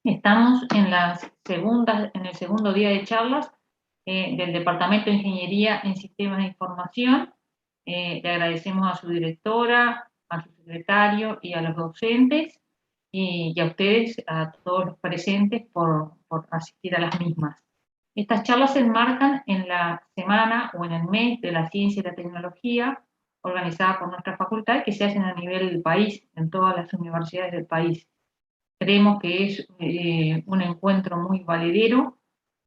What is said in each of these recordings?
Estamos en el segundo día de charlas del Departamento de Ingeniería en Sistemas de Información. Le agradecemos a su directora, a su secretario y a los docentes y a ustedes, a todos los presentes, por asistir a las mismas. Estas charlas se enmarcan en la semana o en el mes de la ciencia y la tecnología organizada por nuestra facultad, que se hacen a nivel del país, en todas las universidades del país. Creemos que es un encuentro muy valedero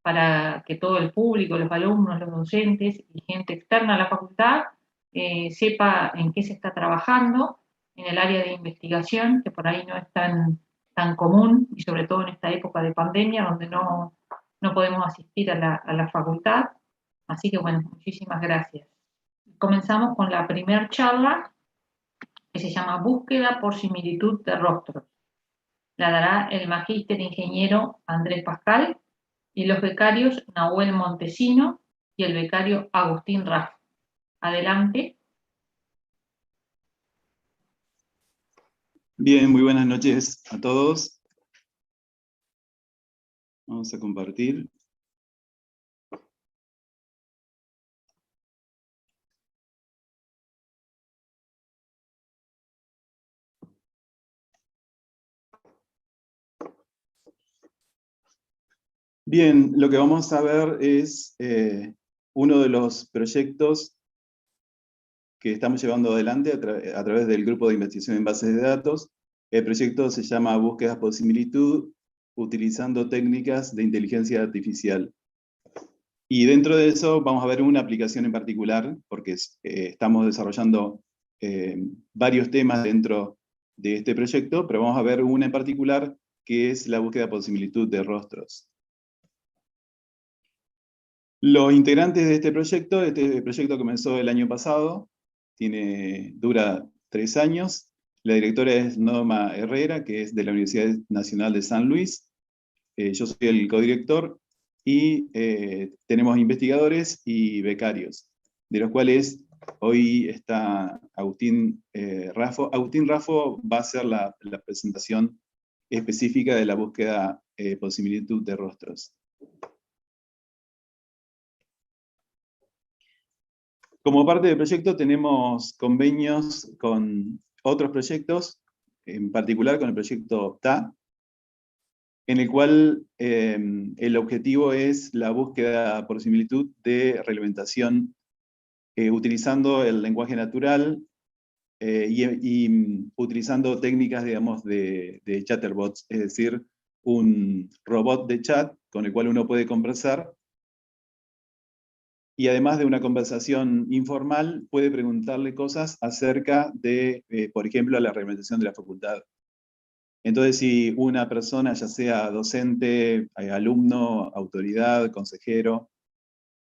para que todo el público, los alumnos, los docentes y gente externa a la facultad sepa en qué se está trabajando en el área de investigación, que por ahí no es tan común, y sobre todo en esta época de pandemia, donde no podemos asistir a la facultad. Así que bueno, muchísimas gracias. Comenzamos con la primera charla, que se llama Búsqueda por similitud de rostros. La dará el magíster ingeniero Andrés Pascal y los becarios Nahuel Montesino y el becario Agustín Raff. Adelante. Bien, muy buenas noches a todos. Vamos a compartir. Bien, lo que vamos a ver es uno de los proyectos que estamos llevando adelante a través del grupo de investigación en bases de datos. El proyecto se llama Búsquedas por similitud, utilizando técnicas de inteligencia artificial. Y dentro de eso vamos a ver una aplicación en particular, porque estamos desarrollando varios temas dentro de este proyecto, pero vamos a ver una en particular, que es la búsqueda por similitud de rostros. Los integrantes de este proyecto comenzó el año pasado, dura 3 años. La directora es Norma Herrera, que es de la Universidad Nacional de San Luis. Yo soy el codirector y tenemos investigadores y becarios, de los cuales hoy está Agustín Raffo. Agustín Raffo va a hacer la presentación específica de la búsqueda por similitud de rostros. Como parte del proyecto tenemos convenios con otros proyectos, en particular con el proyecto TA, en el cual el objetivo es la búsqueda por similitud de reglamentación utilizando el lenguaje natural y utilizando técnicas, digamos, de chatterbots, es decir, un robot de chat con el cual uno puede conversar. Y además de una conversación informal, puede preguntarle cosas acerca de, por ejemplo, la reglamentación de la facultad. Entonces, si una persona, ya sea docente, alumno, autoridad, consejero,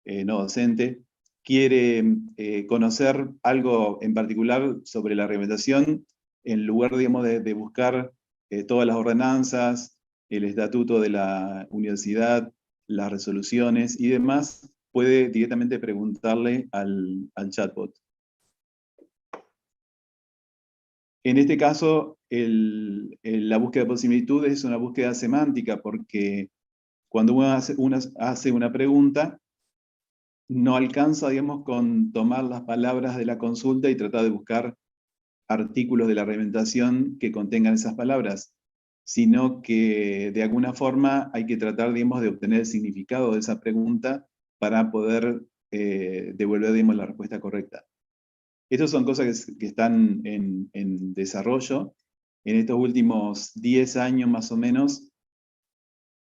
no docente, quiere conocer algo en particular sobre la reglamentación, en lugar, digamos, de buscar todas las ordenanzas, el estatuto de la universidad, las resoluciones y demás, puede directamente preguntarle al chatbot. En este caso, la búsqueda por similitud es una búsqueda semántica, porque cuando uno hace una pregunta, no alcanza, digamos, con tomar las palabras de la consulta y tratar de buscar artículos de la reglamentación que contengan esas palabras, sino que de alguna forma hay que tratar, digamos, de obtener el significado de esa pregunta para poder devolver, digamos, la respuesta correcta. Estas son cosas que están en desarrollo. En estos últimos 10 años más o menos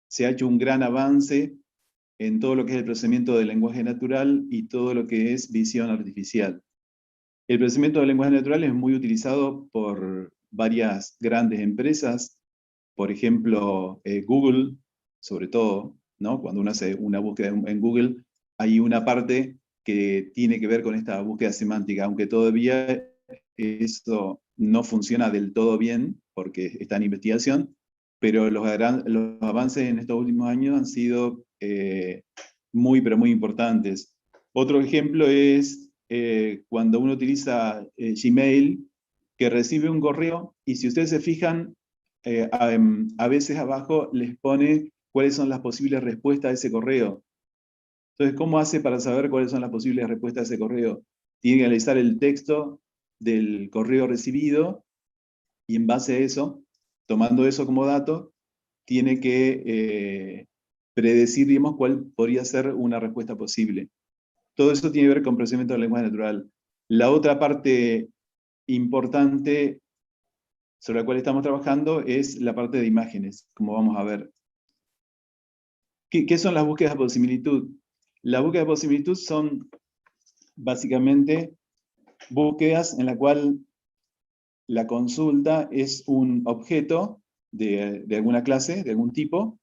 se ha hecho un gran avance en todo lo que es el procesamiento del lenguaje natural y todo lo que es visión artificial. El procesamiento del lenguaje natural es muy utilizado por varias grandes empresas, por ejemplo, Google, sobre todo, ¿no? Cuando uno hace una búsqueda en Google, hay una parte que tiene que ver con esta búsqueda semántica, aunque todavía eso no funciona del todo bien, porque está en investigación, pero los avances en estos últimos años han sido pero muy importantes. Otro ejemplo es cuando uno utiliza Gmail, que recibe un correo, y si ustedes se fijan, a veces abajo les pone cuáles son las posibles respuestas a ese correo. Entonces, ¿cómo hace para saber cuáles son las posibles respuestas a ese correo? Tiene que analizar el texto del correo recibido y en base a eso, tomando eso como dato, tiene que predecir, digamos, cuál podría ser una respuesta posible. Todo eso tiene que ver con procesamiento del lenguaje natural. La otra parte importante sobre la cual estamos trabajando es la parte de imágenes, como vamos a ver. ¿Qué son las búsquedas por similitud? Las búsquedas por similitud son básicamente búsquedas en la cual la consulta es un objeto de alguna clase, de algún tipo,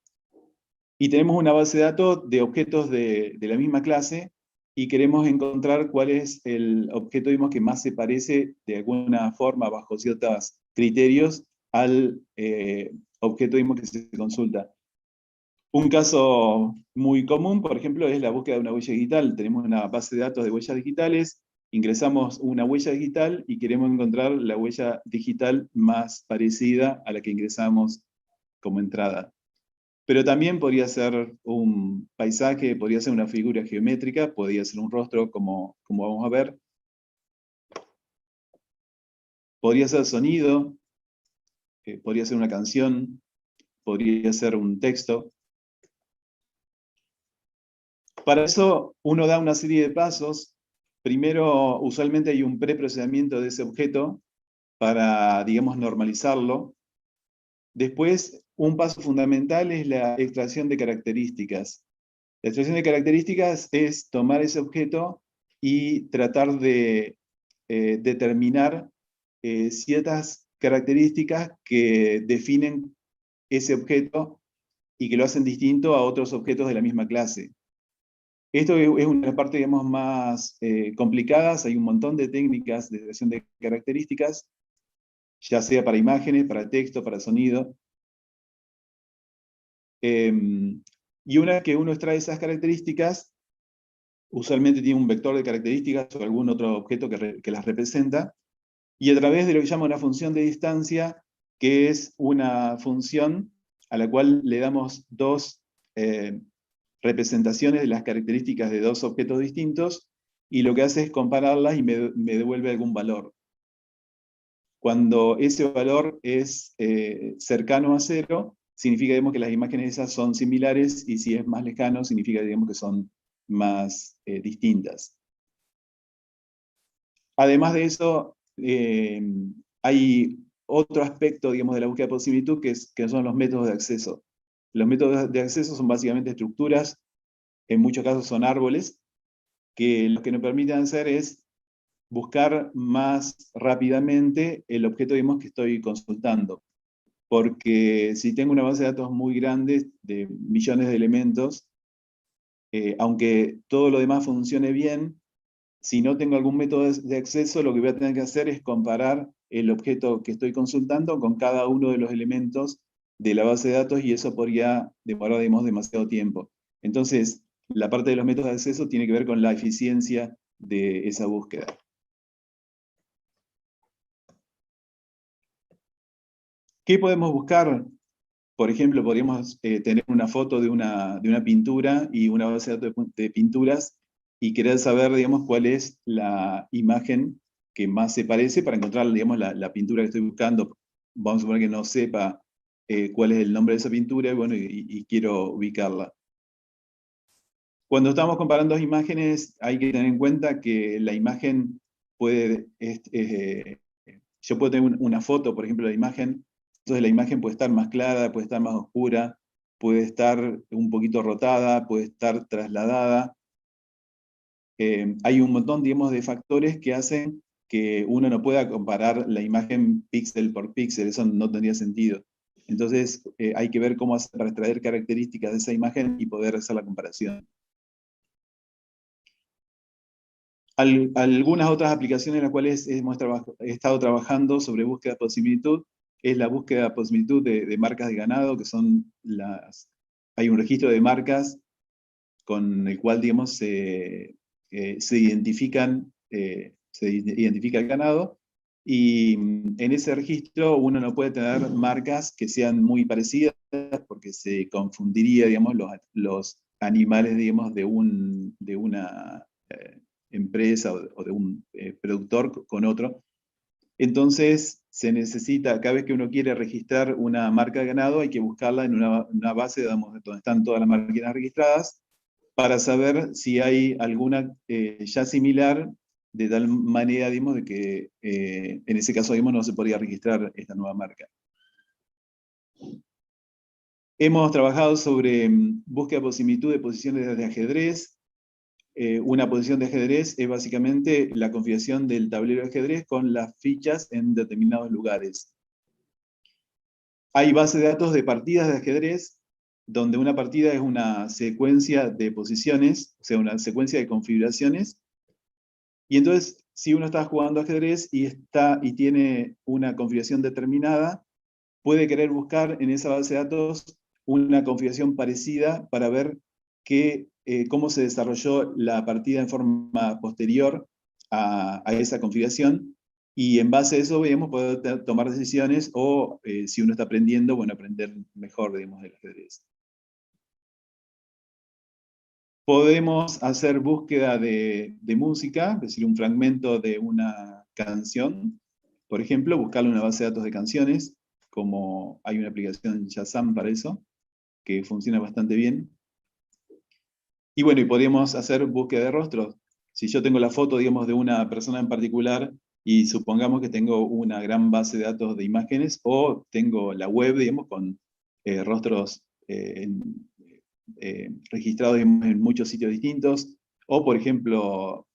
y tenemos una base de datos de objetos de la misma clase, y queremos encontrar cuál es el objeto, digamos, que más se parece de alguna forma, bajo ciertos criterios, al objeto, digamos, que se consulta. Un caso muy común, por ejemplo, es la búsqueda de una huella digital. Tenemos una base de datos de huellas digitales, ingresamos una huella digital y queremos encontrar la huella digital más parecida a la que ingresamos como entrada. Pero también podría ser un paisaje, podría ser una figura geométrica, podría ser un rostro, como vamos a ver. Podría ser sonido, podría ser una canción, podría ser un texto. Para eso uno da una serie de pasos. Primero, usualmente hay un preprocesamiento de ese objeto para, digamos, normalizarlo. Después, un paso fundamental es la extracción de características. La extracción de características es tomar ese objeto y tratar de determinar ciertas características que definen ese objeto y que lo hacen distinto a otros objetos de la misma clase. Esto es una parte, digamos, más complicadas. Hay un montón de técnicas de extracción de características, ya sea para imágenes, para texto, para sonido. Y una vez que uno extrae esas características, usualmente tiene un vector de características o algún otro objeto que las representa, y a través de lo que llama una función de distancia, que es una función a la cual le damos dos representaciones de las características de dos objetos distintos, y lo que hace es compararlas y me devuelve algún valor. Cuando ese valor es cercano a cero, significa, digamos, que las imágenes esas son similares, y si es más lejano, significa, digamos, que son más distintas. Además de eso, hay otro aspecto, digamos, de la búsqueda por similitud, que son los métodos de acceso. Los métodos de acceso son básicamente estructuras, en muchos casos son árboles, que lo que nos permiten hacer es buscar más rápidamente el objeto, digamos, que estoy consultando. Porque si tengo una base de datos muy grande, de millones de elementos, aunque todo lo demás funcione bien, si no tengo algún método de acceso, lo que voy a tener que hacer es comparar el objeto que estoy consultando con cada uno de los elementos de la base de datos, y eso podría demorar, digamos, demasiado tiempo. Entonces, la parte de los métodos de acceso tiene que ver con la eficiencia de esa búsqueda. ¿Qué podemos buscar? Por ejemplo, podríamos tener una foto de una pintura y una base de datos de pinturas, y querer saber, digamos, cuál es la imagen que más se parece para encontrar, digamos, la pintura que estoy buscando. Vamos a suponer que no sepa cuál es el nombre de esa pintura, bueno, y quiero ubicarla. Cuando estamos comparando dos imágenes, hay que tener en cuenta que la imagen puede... yo puedo tener una foto, por ejemplo, de la imagen. Entonces la imagen puede estar más clara, puede estar más oscura, puede estar un poquito rotada, puede estar trasladada. Hay un montón, digamos, de factores que hacen que uno no pueda comparar la imagen píxel por píxel. Eso no tendría sentido. Entonces hay que ver cómo hacer para extraer características de esa imagen y poder hacer la comparación. Algunas otras aplicaciones en las cuales he estado trabajando sobre búsqueda por similitud es la búsqueda por similitud de marcas de ganado, que son hay un registro de marcas con el cual, digamos, se identifica el ganado, Y en ese registro uno no puede tener marcas que sean muy parecidas porque se confundiría, digamos, los animales, digamos, de una empresa o de un productor con otro. Entonces se necesita, cada vez que uno quiere registrar una marca de ganado, hay que buscarla en una base, digamos, donde están todas las máquinas registradas, para saber si hay alguna ya similar, de tal manera, digamos, de que en ese caso, digamos, no se podría registrar esta nueva marca. Hemos trabajado sobre búsqueda por similitud de posiciones de ajedrez. Una posición de ajedrez es básicamente la configuración del tablero de ajedrez con las fichas en determinados lugares. Hay bases de datos de partidas de ajedrez, donde una partida es una secuencia de posiciones, o sea, una secuencia de configuraciones. Y entonces, si uno está jugando ajedrez y tiene una configuración determinada, puede querer buscar en esa base de datos una configuración parecida para ver cómo se desarrolló la partida en forma posterior a esa configuración. Y en base a eso, digamos, poder tomar decisiones o, si uno está aprendiendo, bueno, aprender mejor, digamos, del ajedrez. Podemos hacer búsqueda de música, es decir, un fragmento de una canción. Por ejemplo, buscarlo en una base de datos de canciones, como hay una aplicación Shazam para eso, que funciona bastante bien. Y bueno, y podríamos hacer búsqueda de rostros. Si yo tengo la foto, digamos, de una persona en particular, y supongamos que tengo una gran base de datos de imágenes, o tengo la web, digamos, con rostros registrados, digamos, en muchos sitios distintos, o por ejemplo,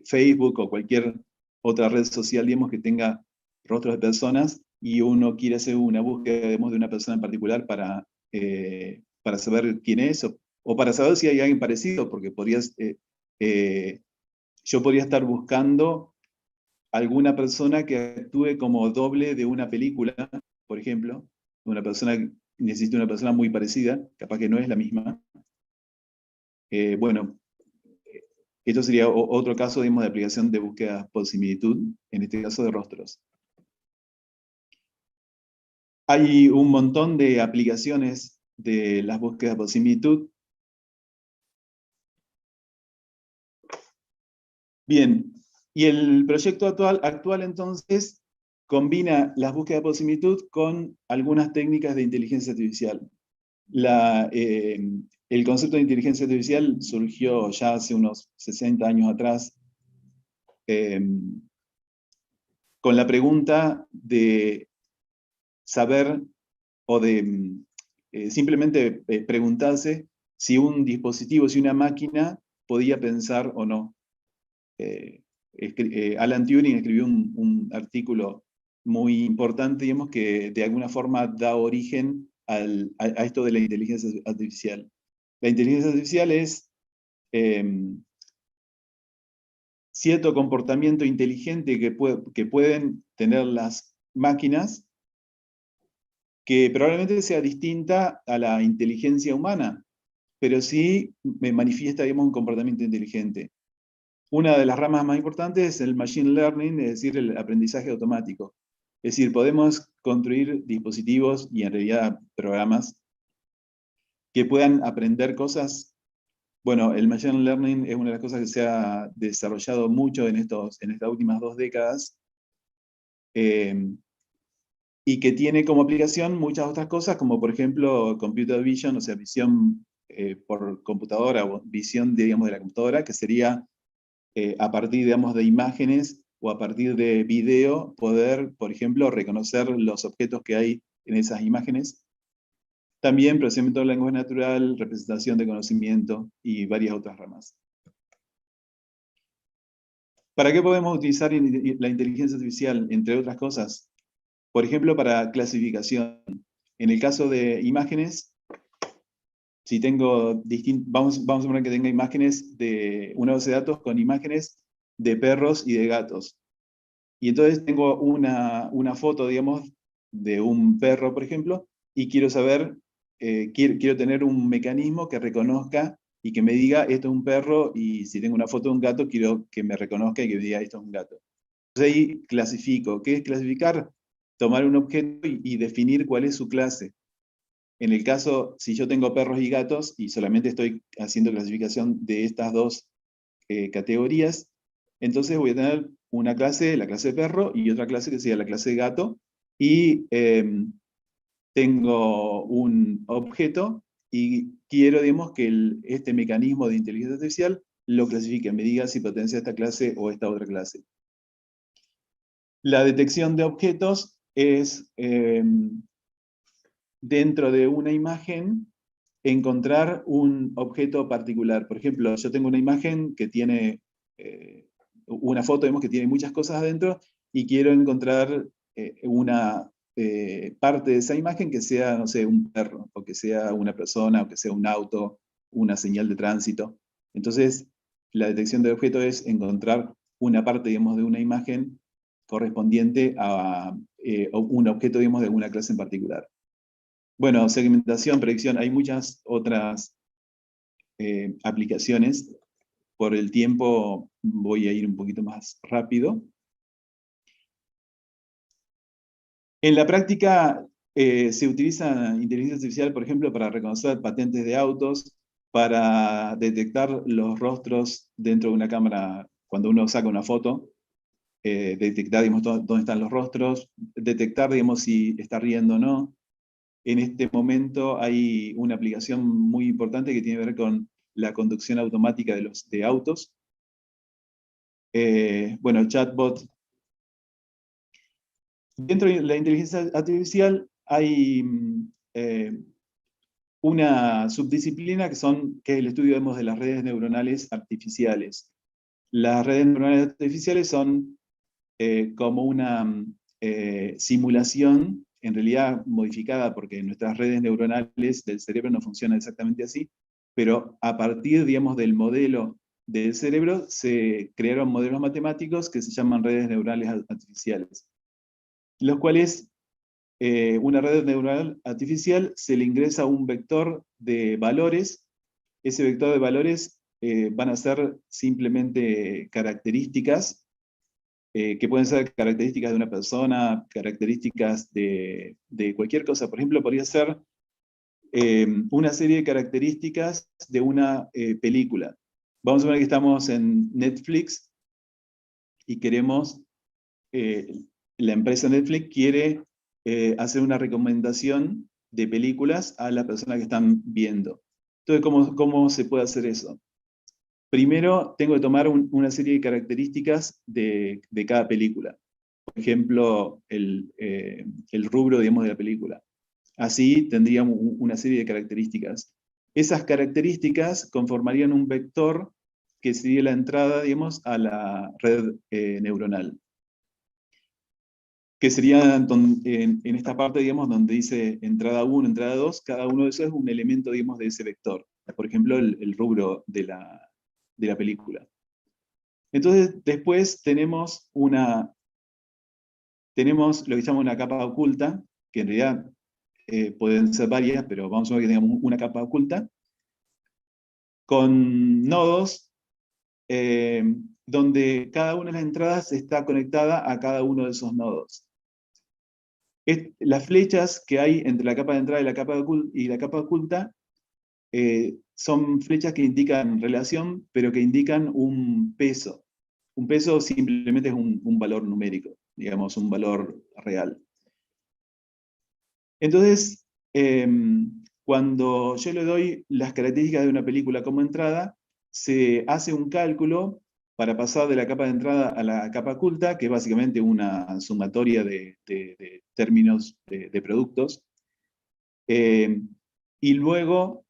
Facebook o cualquier otra red social, digamos, que tenga rostros de personas, y uno quiere hacer una búsqueda, digamos, de una persona en particular para saber quién es, o para saber si hay alguien parecido, porque yo podría estar buscando alguna persona que actúe como doble de una película, por ejemplo, necesito una persona muy parecida, capaz que no es la misma. Bueno, esto sería otro caso, digamos, de aplicación de búsqueda por similitud, en este caso de rostros. Hay un montón de aplicaciones de las búsquedas por similitud. Bien, y el proyecto actual entonces combina las búsquedas por similitud con algunas técnicas de inteligencia artificial. El concepto de inteligencia artificial surgió ya hace unos 60 años atrás, con la pregunta de saber o de simplemente preguntarse si un dispositivo, si una máquina podía pensar o no. Alan Turing escribió un artículo muy importante, digamos, que de alguna forma da origen a esto de la inteligencia artificial. La inteligencia artificial es cierto comportamiento inteligente que pueden tener las máquinas, que probablemente sea distinta a la inteligencia humana, pero sí me manifiesta, digamos, un comportamiento inteligente. Una de las ramas más importantes es el machine learning, es decir, el aprendizaje automático. Es decir, podemos construir dispositivos y en realidad programas que puedan aprender cosas. Bueno, el machine learning es una de las cosas que se ha desarrollado mucho en estas últimas 2 décadas, y que tiene como aplicación muchas otras cosas, como por ejemplo computer vision, o sea, visión por computadora, o visión, digamos, de la computadora, que sería a partir, digamos, de imágenes o a partir de video, poder, por ejemplo, reconocer los objetos que hay en esas imágenes. También procesamiento del lenguaje natural, representación de conocimiento y varias otras ramas. ¿Para qué podemos utilizar la inteligencia artificial, entre otras cosas? Por ejemplo, para clasificación. En el caso de imágenes, si tengo vamos a suponer que tenga imágenes de una base de datos con imágenes de perros y de gatos. Y entonces tengo una foto, digamos, de un perro, por ejemplo, y quiero saber, quiero tener un mecanismo que reconozca y que me diga esto es un perro, y si tengo una foto de un gato, quiero que me reconozca y que me diga esto es un gato. ahí clasifico. ¿Qué es clasificar? Tomar un objeto y definir cuál es su clase. En el caso, si yo tengo perros y gatos y solamente estoy haciendo clasificación de estas dos categorías, entonces voy a tener una clase, la clase de perro, y otra clase que sería la clase de gato, y tengo un objeto y quiero, digamos, que este mecanismo de inteligencia artificial lo clasifique, me diga si pertenece a esta clase o a esta otra clase. La detección de objetos es, dentro de una imagen, encontrar un objeto particular. Por ejemplo, yo tengo una imagen que tiene, una foto, digamos, que tiene muchas cosas adentro, y quiero encontrar una parte de esa imagen que sea, no sé, un perro, o que sea una persona, o que sea un auto, una señal de tránsito. Entonces, la detección de objeto es encontrar una parte, digamos, de una imagen correspondiente a un objeto, digamos, de alguna clase en particular. Bueno, segmentación, predicción, hay muchas otras aplicaciones. Por el tiempo voy a ir un poquito más rápido. En la práctica se utiliza inteligencia artificial, por ejemplo, para reconocer patentes de autos, para detectar los rostros dentro de una cámara, cuando uno saca una foto, detectar, digamos, dónde están los rostros, detectar, digamos, si está riendo o no. En este momento hay una aplicación muy importante que tiene que ver con la conducción automática de autos. Bueno, chatbot. Dentro de la inteligencia artificial hay una subdisciplina que es el estudio, digamos, de las redes neuronales artificiales. Las redes neuronales artificiales son como una simulación, en realidad modificada, porque nuestras redes neuronales del cerebro no funcionan exactamente así, pero a partir, digamos, del modelo del cerebro se crearon modelos matemáticos que se llaman redes neuronales artificiales, los cuales una red neuronal artificial se le ingresa un vector de valores. Ese vector de valores van a ser simplemente características, que pueden ser características de una persona, características de cualquier cosa. Por ejemplo, podría ser una serie de características de una película. Vamos a ver que estamos en Netflix y queremos, la empresa Netflix quiere hacer una recomendación de películas a la persona que están viendo. Entonces, ¿cómo se puede hacer eso? Primero, tengo que tomar una serie de características de cada película. Por ejemplo, el rubro, digamos, de la película. Así tendríamos una serie de características. Esas características conformarían un vector que sería la entrada, digamos, a la red neuronal. Que sería en esta parte, digamos, donde dice entrada 1, entrada 2, cada uno de esos es un elemento, digamos, de ese vector. Por ejemplo, el rubro de la película. Entonces, después tenemos lo que se llama una capa oculta, que en realidad pueden ser varias, pero vamos a ver que tengamos una capa oculta, con nodos, donde cada una de las entradas está conectada a cada uno de esos nodos. Las flechas que hay entre la capa de entrada y la capa oculta son flechas que indican relación, pero que indican un peso. Un peso simplemente es un valor numérico, digamos, un valor real. Entonces, cuando yo le doy las características de una película como entrada, se hace un cálculo para pasar de la capa de entrada a la capa oculta, que es básicamente una sumatoria de términos de productos. Y luego,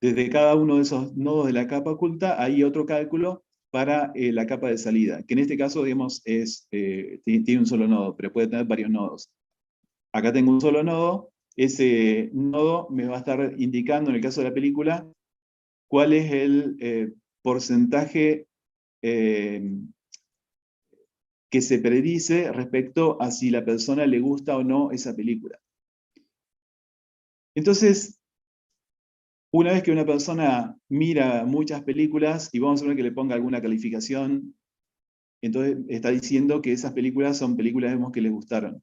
desde cada uno de esos nodos de la capa oculta, hay otro cálculo para la capa de salida, que en este caso, digamos, tiene un solo nodo, pero puede tener varios nodos. Acá tengo un solo nodo, ese nodo me va a estar indicando, en el caso de la película, cuál es el porcentaje que se predice respecto a si la persona le gusta o no esa película. Entonces, una vez que una persona mira muchas películas, y vamos a ver que le ponga alguna calificación entonces está diciendo que esas películas son películas, digamos, que les gustaron.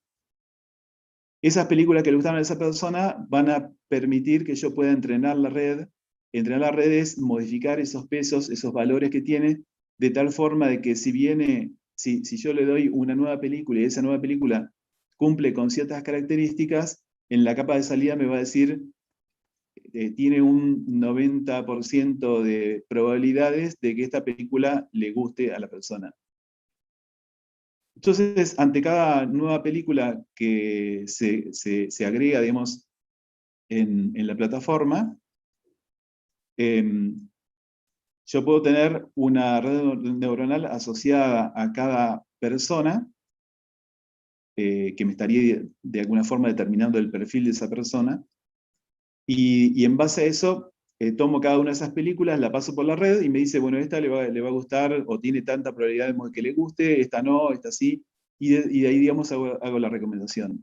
Esas películas que le gustaron a esa persona van a permitir que yo pueda entrenar la red. Entrenar la red es modificar esos pesos, esos valores que tiene, de tal forma de que si yo le doy una nueva película y esa nueva película cumple con ciertas características, en la capa de salida me va a decir, tiene un 90% de probabilidades de que esta película le guste a la persona. Entonces, ante cada nueva película que se agrega, digamos, en la plataforma, yo puedo tener una red neuronal asociada a cada persona, que me estaría de alguna forma determinando el perfil de esa persona, y en base a eso, tomo cada una de esas películas, la paso por la red y me dice, bueno, esta le va a gustar, o tiene tanta probabilidad de que le guste, esta no, esta sí, y de ahí, digamos, hago la recomendación.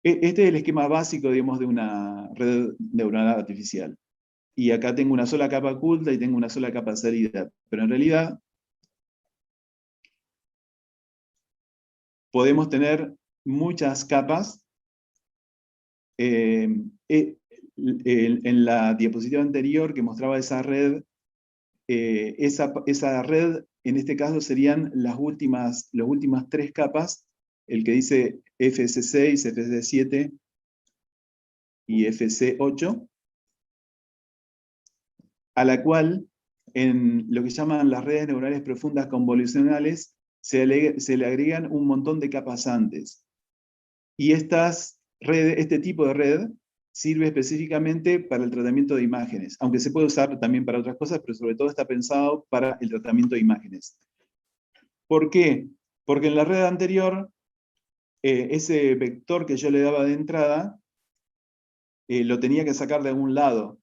Este es el esquema básico, digamos, de una red neuronal artificial. Y acá tengo una sola capa oculta y tengo una sola capa de salida. Pero en realidad podemos tener muchas capas. En la diapositiva anterior que mostraba esa red, esa red en este caso serían las últimas 3 capas, el que dice FC6, FC7 y FC8, a la cual en lo que llaman las redes neuronales profundas convolucionales se le agregan un montón de capas antes. Y este tipo de red sirve específicamente para el tratamiento de imágenes, aunque se puede usar también para otras cosas, pero sobre todo está pensado para el tratamiento de imágenes. ¿Por qué? Porque en la red anterior, ese vector que yo le daba de entrada, lo tenía que sacar de algún lado.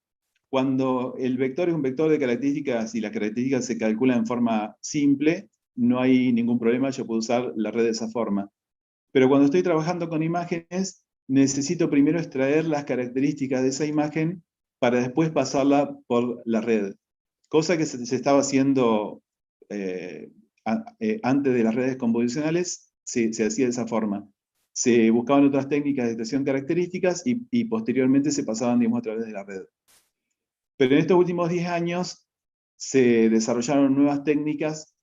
Cuando el vector es un vector de características y las características se calculan en forma simple, no hay ningún problema, yo puedo usar la red de esa forma. Pero cuando estoy trabajando con imágenes, necesito primero extraer las características de esa imagen para después pasarla por la red. Cosa que se estaba haciendo antes de las redes convolucionales, se hacía de esa forma. Se buscaban otras técnicas de extracción de características y posteriormente se pasaban, digamos, a través de la red. Pero en estos últimos 10 años se desarrollaron nuevas técnicas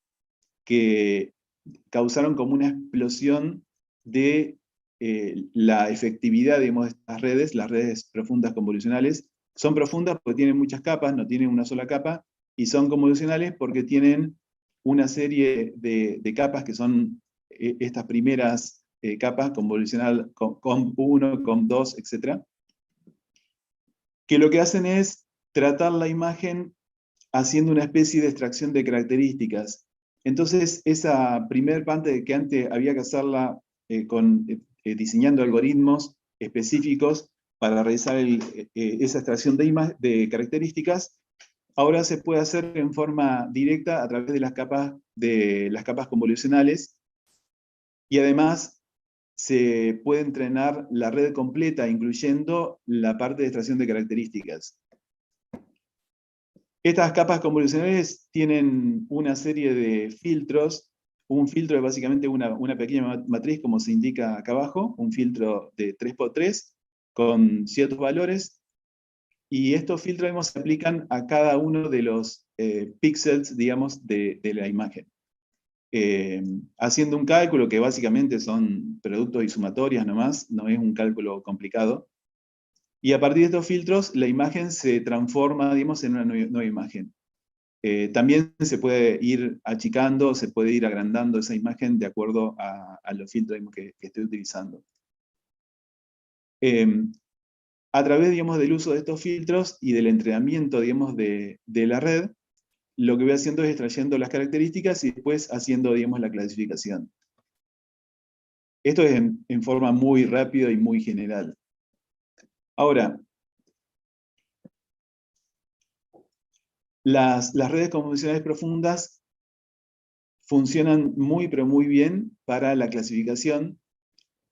que causaron como una explosión de la efectividad, digamos, de estas redes, las redes profundas convolucionales. Son profundas porque tienen muchas capas, no tienen una sola capa, y son convolucionales porque tienen una serie de capas que son estas primeras capas, convolucional COM1, COM2, etc., que lo que hacen es tratar la imagen haciendo una especie de extracción de características. Entonces, esa primer parte que antes había que hacerla diseñando algoritmos específicos para realizar esa extracción de características, ahora se puede hacer en forma directa a través de las capas convolucionales, y además se puede entrenar la red completa, incluyendo la parte de extracción de características. Estas capas convolucionales tienen una serie de filtros. Un filtro es básicamente una pequeña matriz, como se indica acá abajo, un filtro de 3×3 con ciertos valores, y estos filtros, digamos, se aplican a cada uno de los píxeles, digamos, de la imagen. Haciendo un cálculo que básicamente son productos y sumatorias nomás, no es un cálculo complicado. Y a partir de estos filtros, la imagen se transforma, digamos, en una nueva imagen. También se puede ir achicando, se puede ir agrandando esa imagen de acuerdo a los filtros, digamos, que estoy utilizando. A través, digamos, del uso de estos filtros y del entrenamiento, digamos, de la red, lo que voy haciendo es extrayendo las características y después haciendo, digamos, la clasificación. Esto es en forma muy rápida y muy general. Ahora, las redes convolucionales profundas funcionan muy, pero muy bien para la clasificación,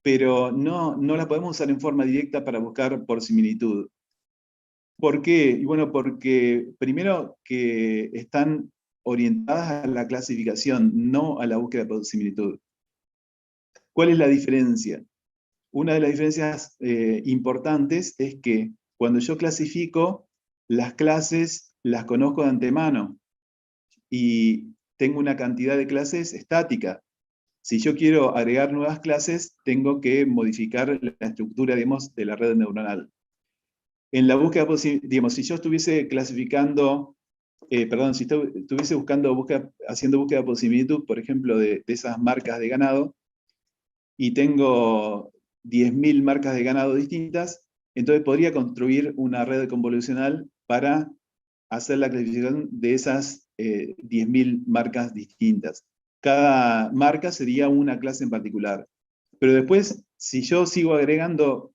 pero no la podemos usar en forma directa para buscar por similitud. ¿Por qué? Y bueno, porque primero que están orientadas a la clasificación, no a la búsqueda por similitud. ¿Cuál es la diferencia? Una de las diferencias importantes es que cuando yo clasifico, las clases las conozco de antemano y tengo una cantidad de clases estática. Si yo quiero agregar nuevas clases, tengo que modificar la estructura, digamos, de la red neuronal. En la búsqueda, digamos, si yo estuviese clasificando, si estuviese haciendo búsqueda por similitud, por ejemplo, de esas marcas de ganado, y tengo 10.000 marcas de ganado distintas, entonces podría construir una red convolucional para hacer la clasificación de esas 10.000 marcas distintas. Cada marca sería una clase en particular. Pero después, si yo sigo agregando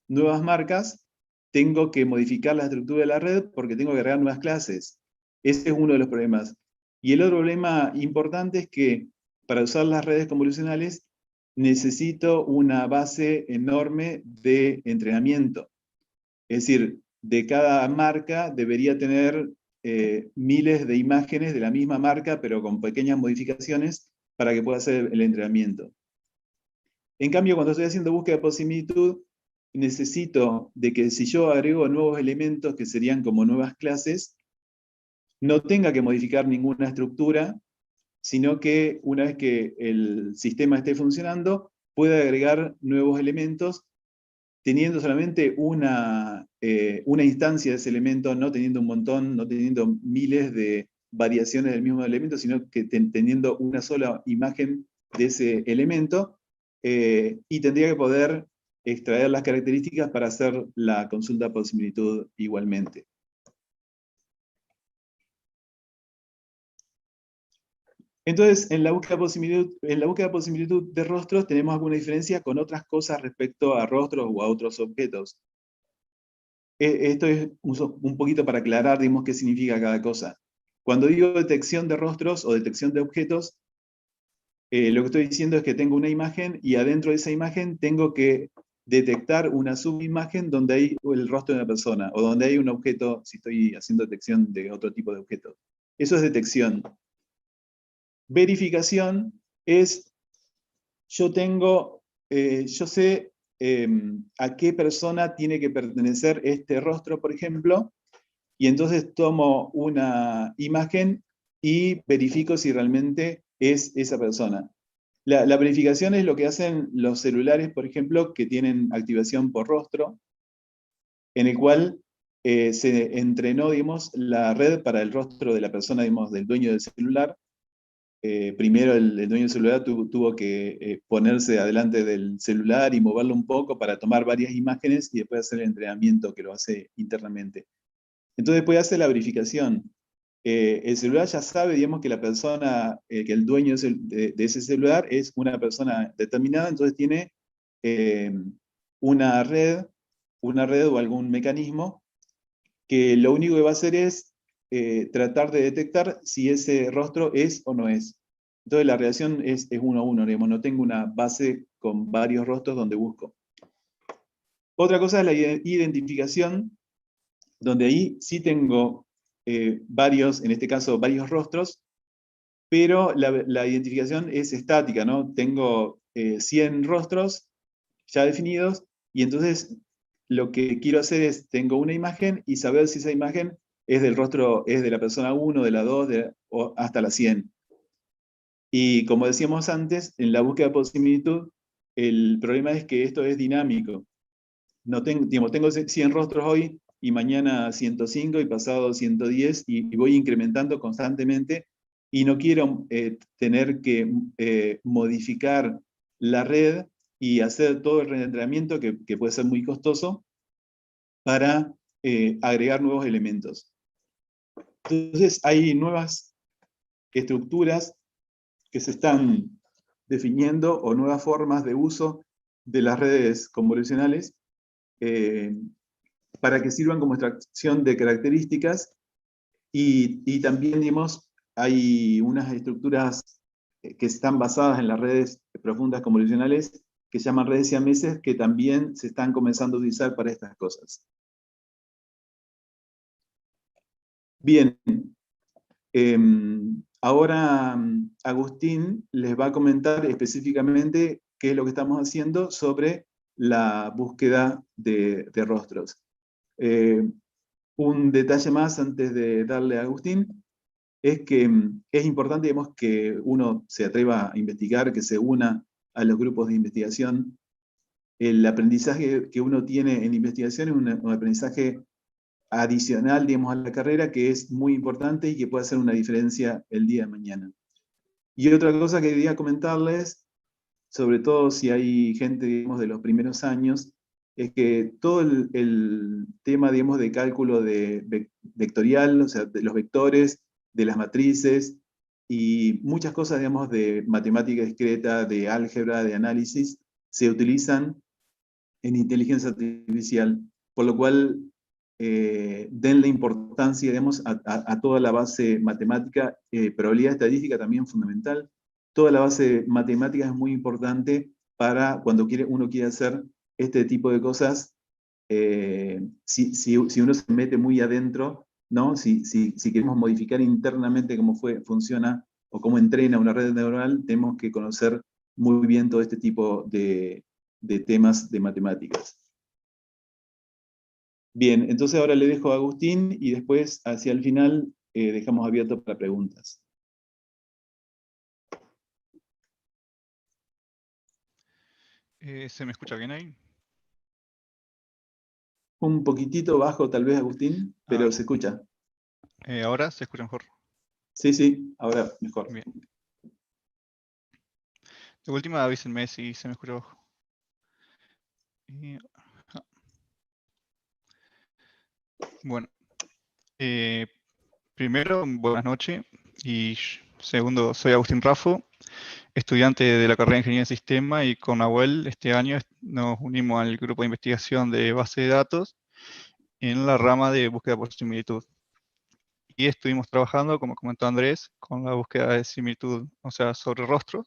nuevas marcas, tengo que modificar la estructura de la red porque tengo que agregar nuevas clases. Ese es uno de los problemas. Y el otro problema importante es que para usar las redes convolucionales necesito una base enorme de entrenamiento. Es decir, de cada marca debería tener miles de imágenes de la misma marca, pero con pequeñas modificaciones para que pueda hacer el entrenamiento. En cambio, cuando estoy haciendo búsqueda por similitud, necesito de que si yo agrego nuevos elementos que serían como nuevas clases, no tenga que modificar ninguna estructura, sino que una vez que el sistema esté funcionando, pueda agregar nuevos elementos teniendo solamente una instancia de ese elemento, no teniendo un montón, no teniendo miles de variaciones del mismo elemento, sino que teniendo una sola imagen de ese elemento, y tendría que poder extraer las características para hacer la consulta por similitud igualmente. Entonces, en la búsqueda por similitud de rostros tenemos alguna diferencia con otras cosas respecto a rostros o a otros objetos. Esto es un poquito para aclarar, digamos, qué significa cada cosa. Cuando digo detección de rostros o detección de objetos, lo que estoy diciendo es que tengo una imagen y adentro de esa imagen tengo que detectar una subimagen donde hay el rostro de una persona o donde hay un objeto, si estoy haciendo detección de otro tipo de objeto. Eso es detección. Verificación es, yo sé a qué persona tiene que pertenecer este rostro, por ejemplo, y entonces tomo una imagen y verifico si realmente es esa persona. La verificación es lo que hacen los celulares, por ejemplo, que tienen activación por rostro, en el cual se entrenó, digamos, la red para el rostro de la persona, digamos, del dueño del celular. Primero el dueño del celular tuvo que ponerse adelante del celular y moverlo un poco para tomar varias imágenes y después hacer el entrenamiento que lo hace internamente. Entonces después hace la verificación. El celular ya sabe, digamos, que la persona, que el dueño de ese celular es una persona determinada, entonces tiene una red o algún mecanismo que lo único que va a hacer es tratar de detectar si ese rostro es o no es. Entonces la relación es 1 a 1, digamos, no tengo una base con varios rostros donde busco. Otra cosa es la identificación, donde ahí sí tengo varios, en este caso varios rostros, pero la identificación es estática, ¿no? Tengo 100 rostros ya definidos, y entonces lo que quiero hacer es, tengo una imagen y saber si esa imagen es del rostro, es de la persona 1, de la 2, o hasta la 100. Y como decíamos antes, en la búsqueda por similitud, el problema es que esto es dinámico. No tengo 100 rostros hoy, y mañana 105, y pasado 110, y voy incrementando constantemente, y no quiero tener que modificar la red y hacer todo el reentrenamiento, que puede ser muy costoso, para agregar nuevos elementos. Entonces hay nuevas estructuras que se están definiendo, o nuevas formas de uso de las redes convolucionales para que sirvan como extracción de características, y también, digamos, hay unas estructuras que están basadas en las redes profundas convolucionales que se llaman redes siameses, que también se están comenzando a utilizar para estas cosas. Bien, Ahora Agustín les va a comentar específicamente qué es lo que estamos haciendo sobre la búsqueda de rostros. Un detalle más antes de darle a Agustín es que es importante, digamos, que uno se atreva a investigar, que se una a los grupos de investigación. El aprendizaje que uno tiene en investigación es un aprendizaje adicional, digamos, a la carrera, que es muy importante y que puede hacer una diferencia el día de mañana. Y otra cosa que quería comentarles, sobre todo si hay gente, digamos, de los primeros años, es que todo el tema, digamos, de cálculo vectorial, o sea, de los vectores, de las matrices, y muchas cosas, digamos, de matemática discreta, de álgebra, de análisis, se utilizan en inteligencia artificial, por lo cual denle importancia, digamos, a toda la base matemática, probabilidad estadística también fundamental. Toda la base matemática es muy importante para cuando uno quiere hacer este tipo de cosas. Si uno se mete muy adentro, ¿no? Si queremos modificar internamente cómo funciona o cómo entrena una red neuronal, tenemos que conocer muy bien todo este tipo de temas de matemáticas. Bien, entonces ahora le dejo a Agustín y después hacia el final dejamos abierto para preguntas. ¿Se me escucha bien ahí? Un poquitito bajo tal vez, Agustín, pero se escucha. ¿Ahora se escucha mejor? Sí, sí, ahora mejor. Bien. De última avísenme si se me escucha bajo. Bueno, primero, buenas noches. Y segundo, soy Agustín Raffo, estudiante de la carrera de Ingeniería de Sistema, y con Nahuel este año nos unimos al grupo de investigación de base de datos en la rama de búsqueda por similitud. Y estuvimos trabajando, como comentó Andrés, con la búsqueda de similitud, o sea, sobre rostros.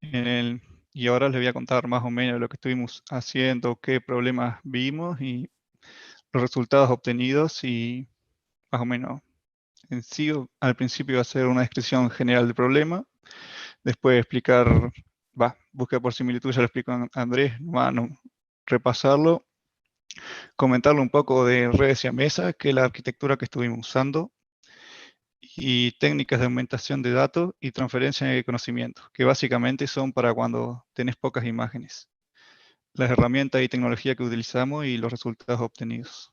Y ahora les voy a contar más o menos lo que estuvimos haciendo, qué problemas vimos y los resultados obtenidos, y más o menos en sí, al principio va a ser una descripción general del problema, después explicar, búsqueda por similitud, ya lo explicó Andrés, repasarlo, comentarle un poco de redes siamesas, que es la arquitectura que estuvimos usando, y técnicas de aumentación de datos y transferencia de conocimiento, que básicamente son para cuando tenés pocas imágenes, las herramientas y tecnología que utilizamos y los resultados obtenidos.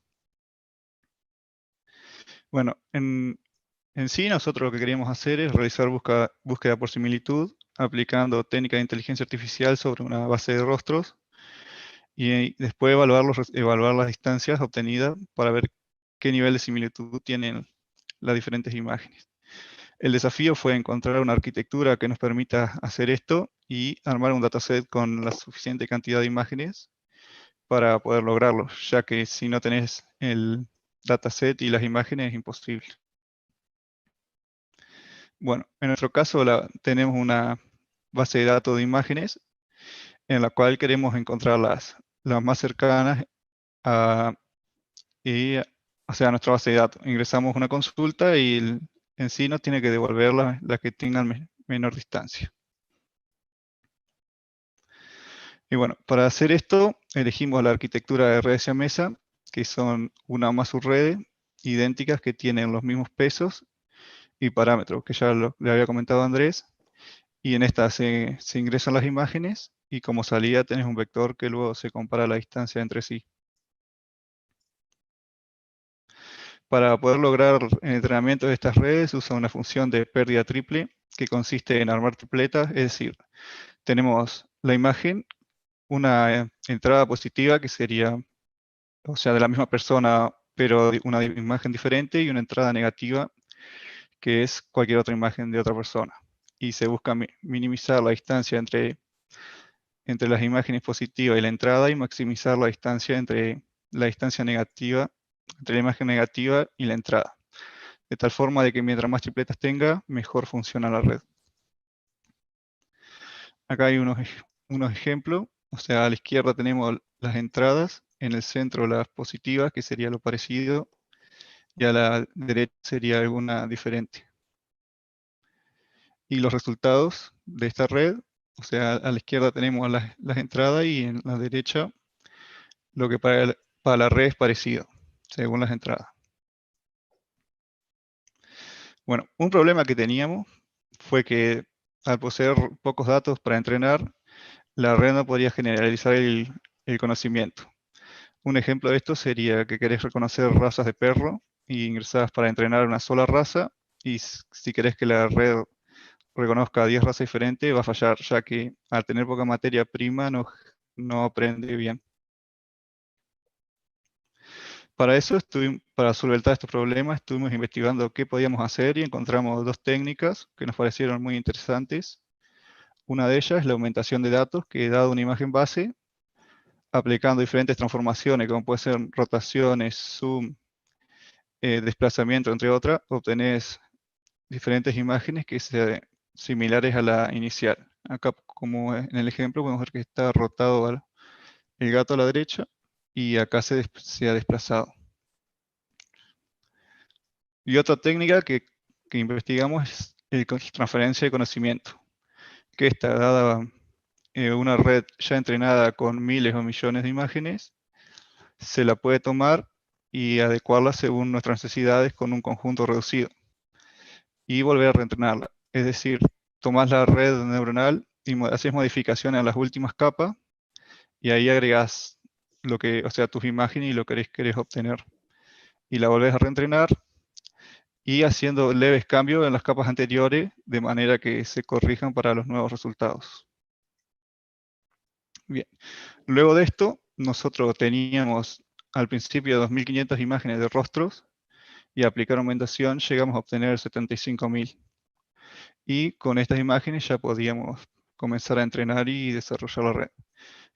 Bueno, en sí nosotros lo que queríamos hacer es realizar búsqueda por similitud, aplicando técnicas de inteligencia artificial sobre una base de rostros, y después evaluar las distancias obtenidas para ver qué nivel de similitud tienen las diferentes imágenes. El desafío fue encontrar una arquitectura que nos permita hacer esto y armar un dataset con la suficiente cantidad de imágenes para poder lograrlo, ya que si no tenés el dataset y las imágenes es imposible. Bueno, en nuestro caso tenemos una base de datos de imágenes en la cual queremos encontrar las más cercanas a, a nuestra base de datos. Ingresamos una consulta y en sí nos tiene que devolver la que tengan menor distancia. Y bueno, para hacer esto elegimos la arquitectura de redes siamesa, que son una o más subredes idénticas que tienen los mismos pesos y parámetros, que ya le había comentado a Andrés, y en esta se ingresan las imágenes y como salida tenés un vector que luego se compara la distancia entre sí. Para poder lograr el entrenamiento de estas redes usa una función de pérdida triple que consiste en armar tripletas, es decir, tenemos la imagen, una entrada positiva que sería, o sea, de la misma persona, pero una imagen diferente, y una entrada negativa que es cualquier otra imagen de otra persona. Y se busca minimizar la distancia entre las imágenes positivas y la entrada, y maximizar la distancia entre la distancia negativa, entre la imagen negativa y la entrada. De tal forma de que mientras más tripletas tenga, mejor funciona la red. Acá hay unos ejemplos. O sea, a la izquierda tenemos las entradas, en el centro las positivas, que sería lo parecido, y a la derecha sería alguna diferente. Y los resultados de esta red, o sea, a la izquierda tenemos las entradas y en la derecha lo que para la red es parecido, según las entradas. Bueno, un problema que teníamos fue que al poseer pocos datos para entrenar, la red no podía generalizar el conocimiento. Un ejemplo de esto sería que querés reconocer razas de perro y ingresás para entrenar una sola raza, y si querés que la red reconozca 10 razas diferentes, va a fallar, ya que al tener poca materia prima no aprende bien. Para eso, para solventar estos problemas, estuvimos investigando qué podíamos hacer y encontramos dos técnicas que nos parecieron muy interesantes. Una de ellas es la aumentación de datos, que dado una imagen base, aplicando diferentes transformaciones, como pueden ser rotaciones, zoom, desplazamiento, entre otras, obtenés diferentes imágenes que sean similares a la inicial. Acá, como en el ejemplo, podemos ver que está rotado el gato a la derecha y acá se ha desplazado. Y otra técnica que investigamos es transferencia de conocimiento, que está dada una red ya entrenada con miles o millones de imágenes, se la puede tomar y adecuarla según nuestras necesidades con un conjunto reducido y volver a reentrenarla. Es decir, tomás la red neuronal y haces modificaciones a las últimas capas y ahí agregas tus imágenes y lo que querés obtener. Y la volvés a reentrenar y haciendo leves cambios en las capas anteriores de manera que se corrijan para los nuevos resultados. Bien, luego de esto, nosotros teníamos al principio 2.500 imágenes de rostros y a aplicar aumentación llegamos a obtener 75.000. Y con estas imágenes ya podíamos comenzar a entrenar y desarrollar la red.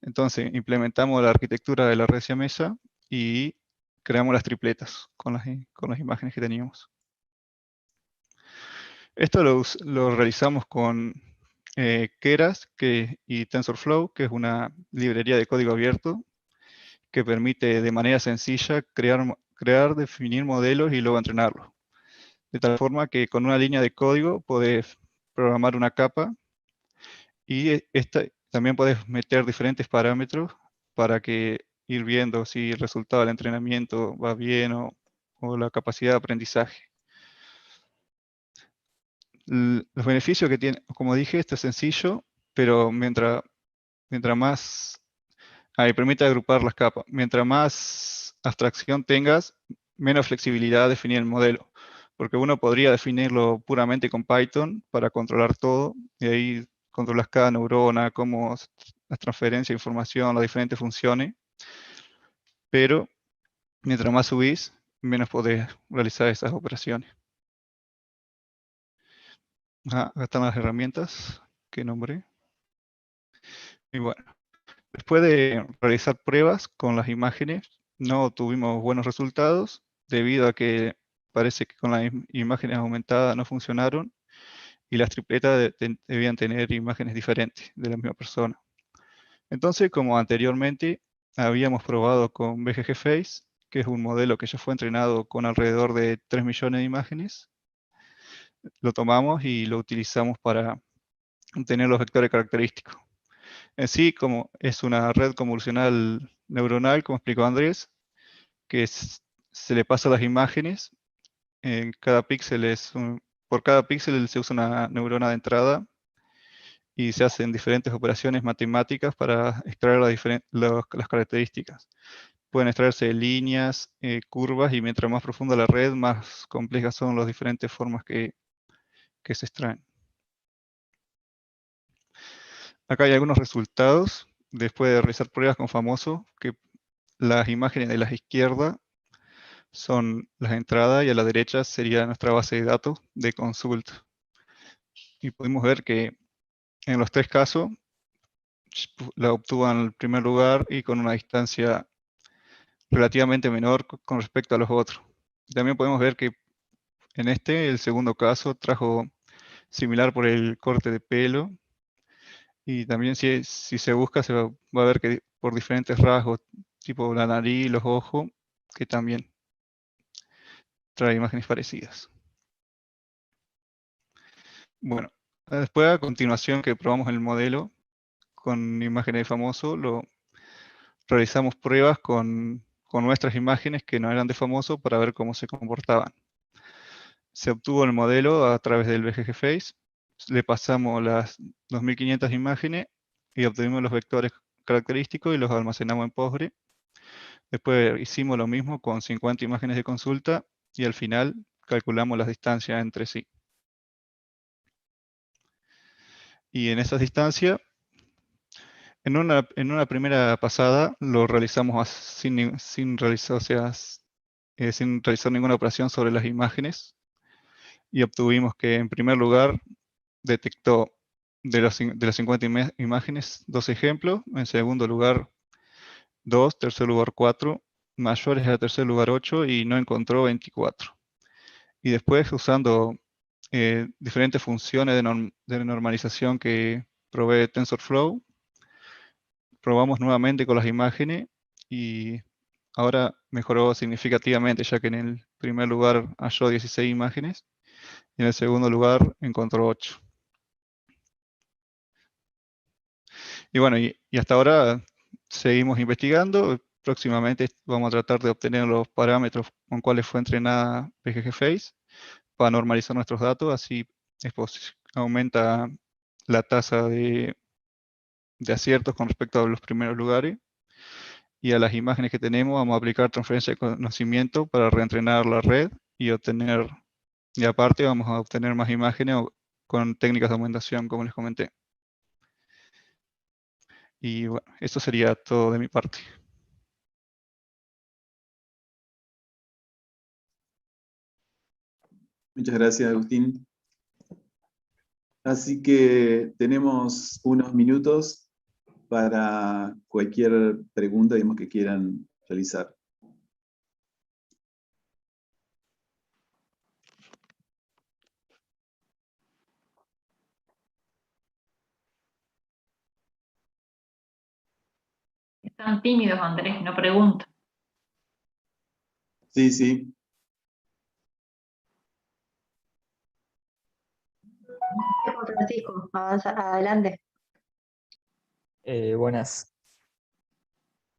Entonces, implementamos la arquitectura de la red siamesa y creamos las tripletas con las imágenes que teníamos. Esto lo realizamos con Keras y TensorFlow, que es una librería de código abierto que permite de manera sencilla definir modelos y luego entrenarlos. De tal forma que con una línea de código podés programar una capa y también podés meter diferentes parámetros para que ir viendo si el resultado del entrenamiento va bien o la capacidad de aprendizaje. Los beneficios que tiene, como dije, esto es sencillo, pero mientras más... Ahí permite agrupar las capas. Mientras más abstracción tengas, menos flexibilidad definir el modelo. Porque uno podría definirlo puramente con Python para controlar todo, y ahí controlas cada neurona, cómo la transferencia de información, las diferentes funciones. Pero mientras más subís, menos podés realizar esas operaciones. Acá están las herramientas que nombré. Y bueno, después de realizar pruebas con las imágenes, no tuvimos buenos resultados debido a que parece que con las imágenes aumentadas no funcionaron y las tripletas debían tener imágenes diferentes de la misma persona. Entonces, como anteriormente habíamos probado con BGG Face, que es un modelo que ya fue entrenado con alrededor de 3 millones de imágenes, lo tomamos y lo utilizamos para obtener los vectores característicos. En sí, como es una red convolucional neuronal, como explicó Andrés, que se le pasa las imágenes, en cada píxel por cada píxel se usa una neurona de entrada y se hacen diferentes operaciones matemáticas para extraer las características. Pueden extraerse líneas, curvas, y mientras más profunda la red, más complejas son las diferentes formas que se extraen. Acá hay algunos resultados después de realizar pruebas con Famoso, que las imágenes de la izquierda son las entradas y a la derecha sería nuestra base de datos de consulta. Y pudimos ver que en los tres casos la obtuvo en el primer lugar y con una distancia relativamente menor con respecto a los otros. Y también podemos ver que en el segundo caso, trajo similar por el corte de pelo. Y también si se busca, se va a ver que por diferentes rasgos, tipo la nariz, los ojos, que también trae imágenes parecidas. Bueno, después a continuación que probamos el modelo con imágenes de famoso, realizamos pruebas con nuestras imágenes que no eran de famoso para ver cómo se comportaban. Se obtuvo el modelo a través del BGG Face, le pasamos las 2500 imágenes y obtuvimos los vectores característicos y los almacenamos en Postgre. Después hicimos lo mismo con 50 imágenes de consulta y al final calculamos las distancias entre sí. Y en esas distancias, en una primera pasada lo realizamos sin realizar ninguna operación sobre las imágenes y obtuvimos que en primer lugar detectó de las 50 imágenes 2 ejemplos, en segundo lugar 2, tercer lugar 4, mayores a tercer lugar 8 y no encontró 24. Y después usando diferentes funciones de normalización que provee TensorFlow, probamos nuevamente con las imágenes y ahora mejoró significativamente, ya que en el primer lugar halló 16 imágenes y en el segundo lugar encontró 8. Y bueno, y hasta ahora seguimos investigando. Próximamente vamos a tratar de obtener los parámetros con cuales fue entrenada BGG Face para normalizar nuestros datos, así aumenta la tasa de aciertos con respecto a los primeros lugares. Y a las imágenes que tenemos vamos a aplicar transferencia de conocimiento para reentrenar la red y aparte vamos a obtener más imágenes con técnicas de aumentación, como les comenté. Y bueno, eso sería todo de mi parte. Muchas gracias, Agustín. Así que tenemos unos minutos para cualquier pregunta, digamos, que quieran realizar. Están tímidos, Andrés, no preguntan. Sí, sí. Francisco, adelante. Buenas.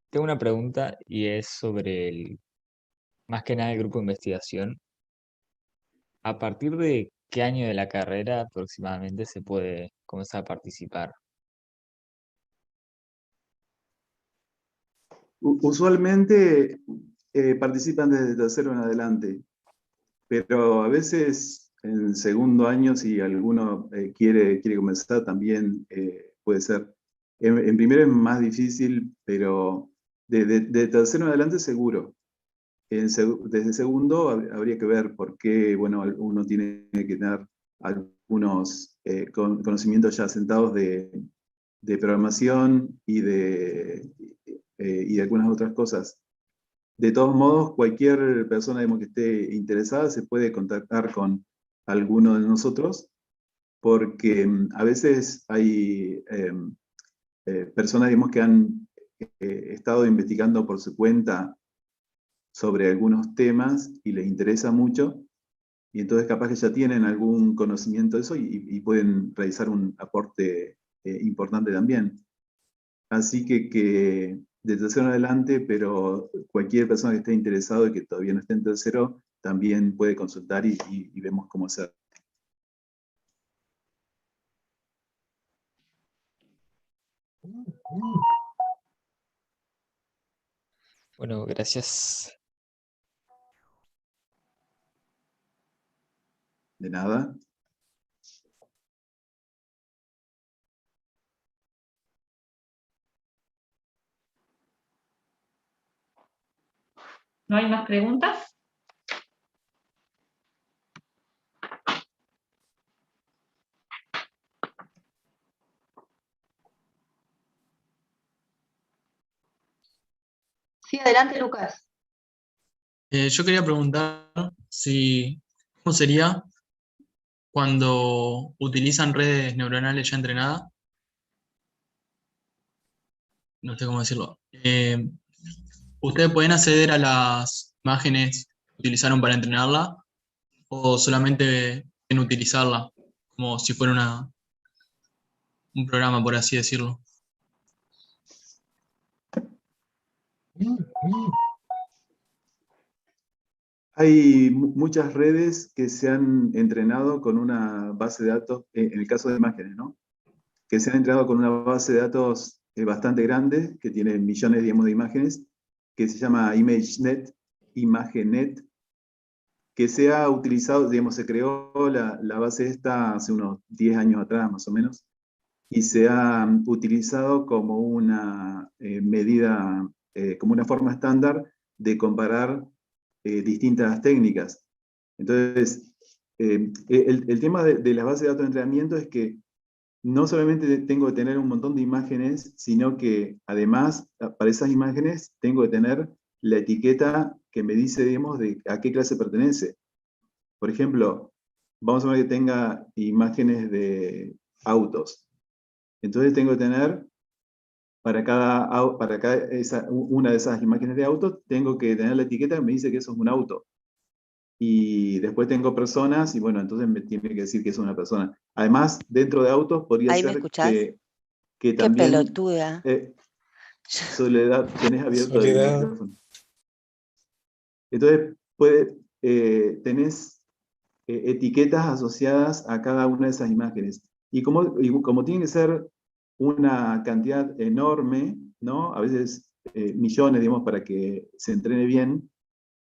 Tengo una pregunta y es sobre más que nada el grupo de investigación. ¿A partir de qué año de la carrera aproximadamente se puede comenzar a participar? Usualmente participan desde tercero en adelante, pero a veces en segundo año, si alguno quiere comenzar, también puede ser. En primero es más difícil, pero de tercero en adelante seguro. Desde segundo habría que ver por qué, bueno, uno tiene que tener algunos conocimientos ya asentados de programación y de algunas otras cosas. De todos modos, cualquier persona, digamos, que esté interesada se puede contactar con alguno de nosotros, porque a veces hay personas, digamos, que han estado investigando por su cuenta sobre algunos temas y les interesa mucho, y entonces capaz que ya tienen algún conocimiento de eso y pueden realizar un aporte importante también. Así que de tercero en adelante, pero cualquier persona que esté interesado y que todavía no esté en tercero, también puede consultar y vemos cómo hacer. Bueno, gracias. De nada. ¿No hay más preguntas? Sí, adelante, Lucas. Yo quería preguntar cómo sería cuando utilizan redes neuronales ya entrenadas. No sé cómo decirlo. Ustedes pueden acceder a las imágenes utilizaron para entrenarla o solamente en utilizarla como si fuera un programa, por así decirlo. Hay muchas redes que se han entrenado con una base de datos, en el caso de imágenes, ¿no? Que se han entrenado con una base de datos bastante grande, que tiene millones, digamos, de imágenes, que se llama ImageNet, ImageNet, que se ha utilizado, digamos, se creó la base esta hace unos 10 años atrás, más o menos, y se ha utilizado como una medida, como una forma estándar de comparar distintas técnicas. Entonces, el tema de las bases de datos de entrenamiento es que no solamente tengo que tener un montón de imágenes, sino que además, para esas imágenes, tengo que tener la etiqueta que me dice, digamos, de a qué clase pertenece. Por ejemplo, vamos a ver que tenga imágenes de autos. Entonces tengo que tener, para cada una de esas imágenes de autos, tengo que tener la etiqueta que me dice que eso es un auto. Y después tengo personas, y bueno, entonces me tiene que decir que es una persona. Además, dentro de autos podría ¿Ahí me ser escuchás? que Qué también, pelotuda. Soledad, tenés abierto el Soledad. micrófono. Entonces, tenés etiquetas asociadas a cada una de esas imágenes. Y como tiene que ser una cantidad enorme, ¿no? A veces millones, digamos, para que se entrene bien,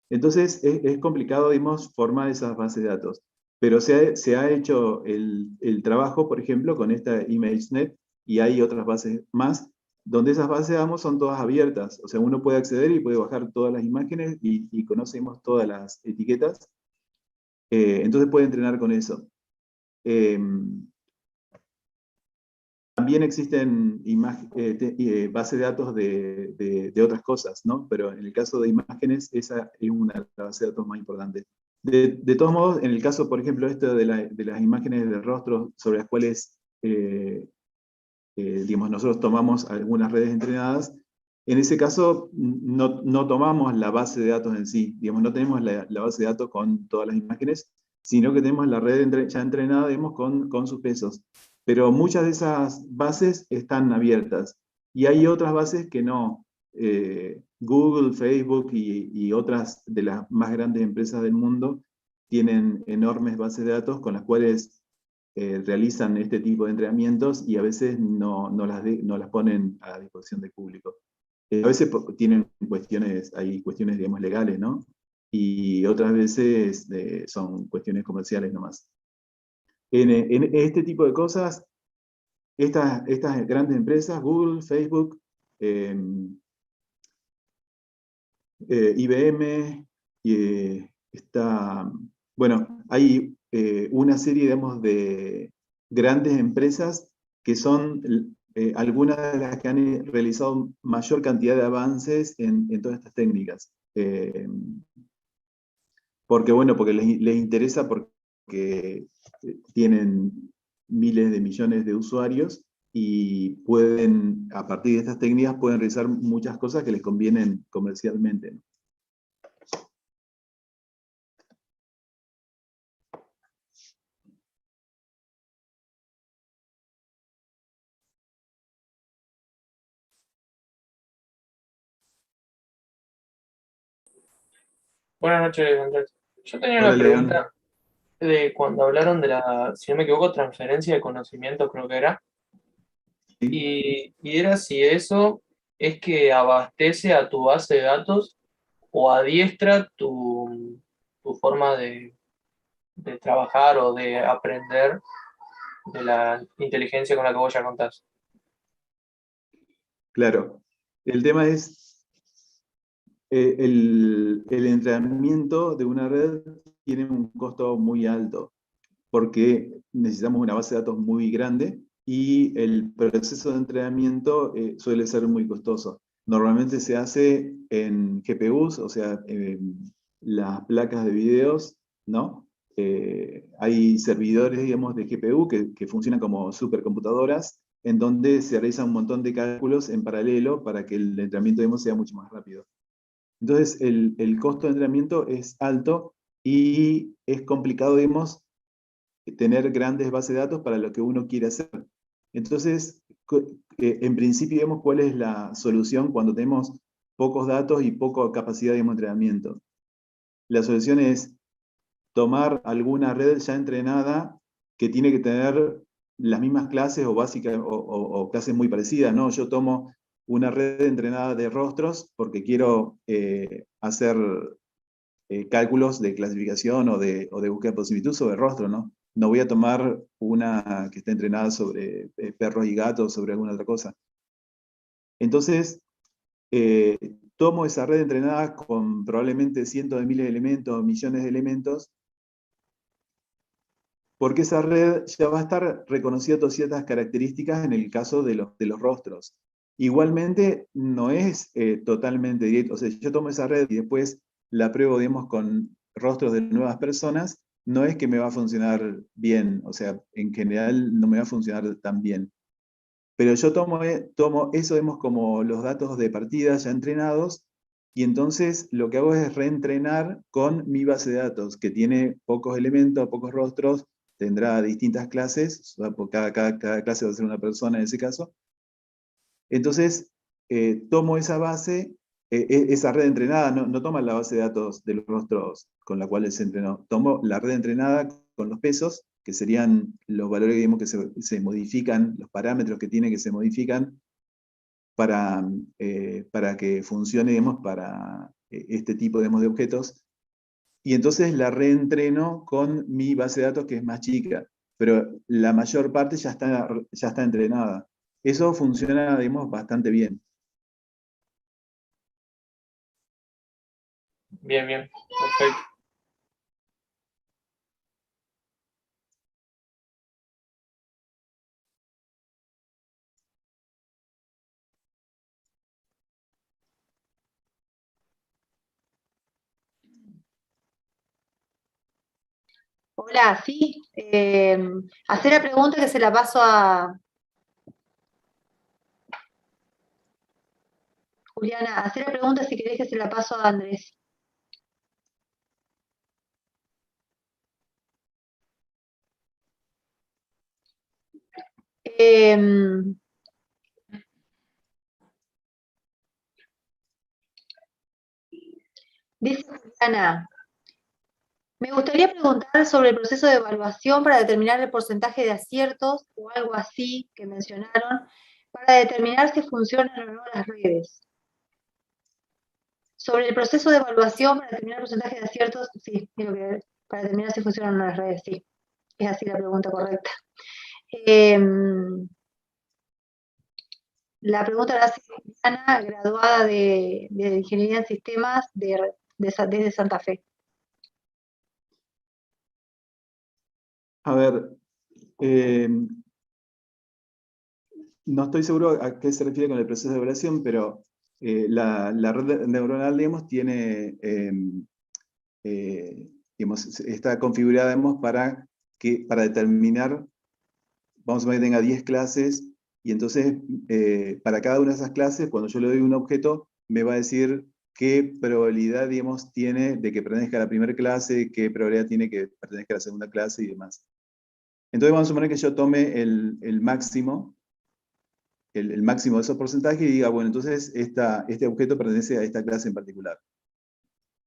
entonces es complicado, digamos, formar esas bases de datos. Pero se ha hecho el trabajo, por ejemplo, con esta ImageNet, y hay otras bases más, donde esas bases, digamos, son todas abiertas. O sea, uno puede acceder y puede bajar todas las imágenes y conocemos todas las etiquetas. Entonces puede entrenar con eso. También existen bases de datos de otras cosas, ¿no? Pero en el caso de imágenes, esa es una base de datos más importante. De todos modos, en el caso, por ejemplo, esto de las imágenes de rostro sobre las cuales, digamos, nosotros tomamos algunas redes entrenadas, en ese caso no tomamos la base de datos en sí, digamos, no tenemos la base de datos con todas las imágenes, sino que tenemos la red ya entrenada, digamos, con sus pesos. Pero muchas de esas bases están abiertas, y hay otras bases que no. Google, Facebook y otras de las más grandes empresas del mundo tienen enormes bases de datos con las cuales realizan este tipo de entrenamientos, y a veces no las ponen a disposición del público. A veces tienen hay cuestiones, digamos, legales, ¿no? Y otras veces son cuestiones comerciales nomás. En este tipo de cosas, estas grandes empresas, Google, Facebook, IBM, bueno, hay una serie, digamos, de grandes empresas que son algunas de las que han realizado mayor cantidad de avances en todas estas técnicas. Porque les interesa, porque tienen miles de millones de usuarios y pueden, a partir de estas técnicas, pueden realizar muchas cosas que les convienen comercialmente, ¿no? Buenas noches, Andrés. Yo tenía Hola, una León. pregunta de cuando hablaron de la, si no me equivoco, transferencia de conocimiento, creo que era. Y era si eso es que abastece a tu base de datos o adiestra tu forma de trabajar o de aprender de la inteligencia con la que vos ya contás. Claro. El tema es, el entrenamiento de una red tiene un costo muy alto, porque necesitamos una base de datos muy grande, y el proceso de entrenamiento suele ser muy costoso. Normalmente se hace en GPUs, o sea, las placas de videos, ¿no? Hay servidores, digamos, de GPU que funcionan como supercomputadoras, en donde se realizan un montón de cálculos en paralelo para que el entrenamiento, digamos, sea mucho más rápido. Entonces, el costo de entrenamiento es alto y es complicado, digamos, tener grandes bases de datos para lo que uno quiere hacer. Entonces, en principio, digamos, ¿cuál es la solución cuando tenemos pocos datos y poca capacidad de entrenamiento? La solución es tomar alguna red ya entrenada que tiene que tener las mismas clases o básicas o clases muy parecidas, ¿no? Yo tomo una red entrenada de rostros porque quiero hacer cálculos de clasificación o de búsqueda por similitud sobre rostro, ¿no? No voy a tomar una que esté entrenada sobre perros y gatos, sobre alguna otra cosa. Entonces, tomo esa red entrenada con probablemente cientos de miles de elementos, millones de elementos, porque esa red ya va a estar reconocida todas ciertas características en el caso de los rostros. Igualmente, no es totalmente directo. O sea, si yo tomo esa red y después la pruebo, digamos, con rostros de nuevas personas, no es que me va a funcionar bien. O sea, en general no me va a funcionar tan bien. Pero yo tomo eso, vemos como los datos de partida ya entrenados, y entonces lo que hago es reentrenar con mi base de datos, que tiene pocos elementos, pocos rostros, tendrá distintas clases, cada clase va a ser una persona en ese caso. Entonces, tomo esa base, esa red entrenada, no toma la base de datos de los rostros con la cual se entrenó, tomo la red entrenada con los pesos, que serían los valores, digamos, que se modifican, los parámetros que tiene que se modifican para que funcione, digamos, para este tipo, digamos, de objetos. Y entonces la reentreno con mi base de datos, que es más chica, pero la mayor parte ya está entrenada. Eso funciona, digamos, bastante bien. Bien, bien, perfecto. Hola, sí. Hacer la pregunta que se la paso a Juliana. Hacer la pregunta si querés que se la paso a Andrés. Dice Juliana, me gustaría preguntar sobre el proceso de evaluación para determinar el porcentaje de aciertos o algo así que mencionaron, para determinar si funcionan o no las redes. Sobre el proceso de evaluación para determinar el porcentaje de aciertos, sí, para determinar si funcionan o no las redes, sí. Es así la pregunta correcta. La pregunta la hace Ana, graduada de Ingeniería en Sistemas desde Santa Fe. A ver, no estoy seguro a qué se refiere con el proceso de evaluación, pero la red neuronal, digamos, tiene, digamos, está configurada, digamos, para determinar, vamos a suponer que tenga 10 clases, y entonces para cada una de esas clases, cuando yo le doy un objeto, me va a decir qué probabilidad, digamos, tiene de que pertenezca a la primera clase, qué probabilidad tiene que pertenezca a la segunda clase y demás. Entonces vamos a suponer que yo tome el máximo, el máximo de esos porcentajes y diga, bueno, entonces este objeto pertenece a esta clase en particular.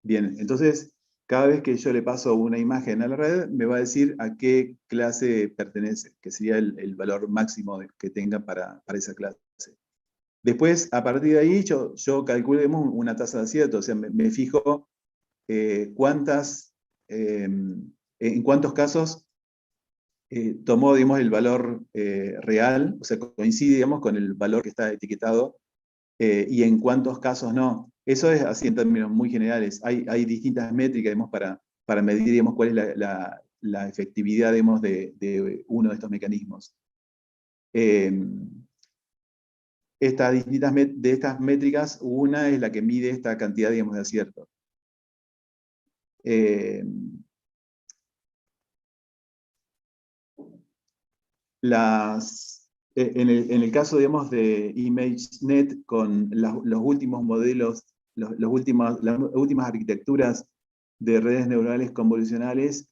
Bien, entonces cada vez que yo le paso una imagen a la red, me va a decir a qué clase pertenece, que sería el valor máximo que tenga para esa clase. Después, a partir de ahí, yo calculo, digamos, una tasa de acierto, o sea, me fijo en cuántos casos tomó, digamos, el valor real, o sea, coincide, digamos, con el valor que está etiquetado, y en cuántos casos no. Eso es así en términos muy generales. Hay distintas métricas, digamos, para medir, digamos, cuál es la efectividad, digamos, de uno de estos mecanismos. De estas métricas, una es la que mide esta cantidad, digamos, de acierto. En el caso, digamos, de ImageNet, con los últimos modelos las últimas arquitecturas de redes neuronales convolucionales,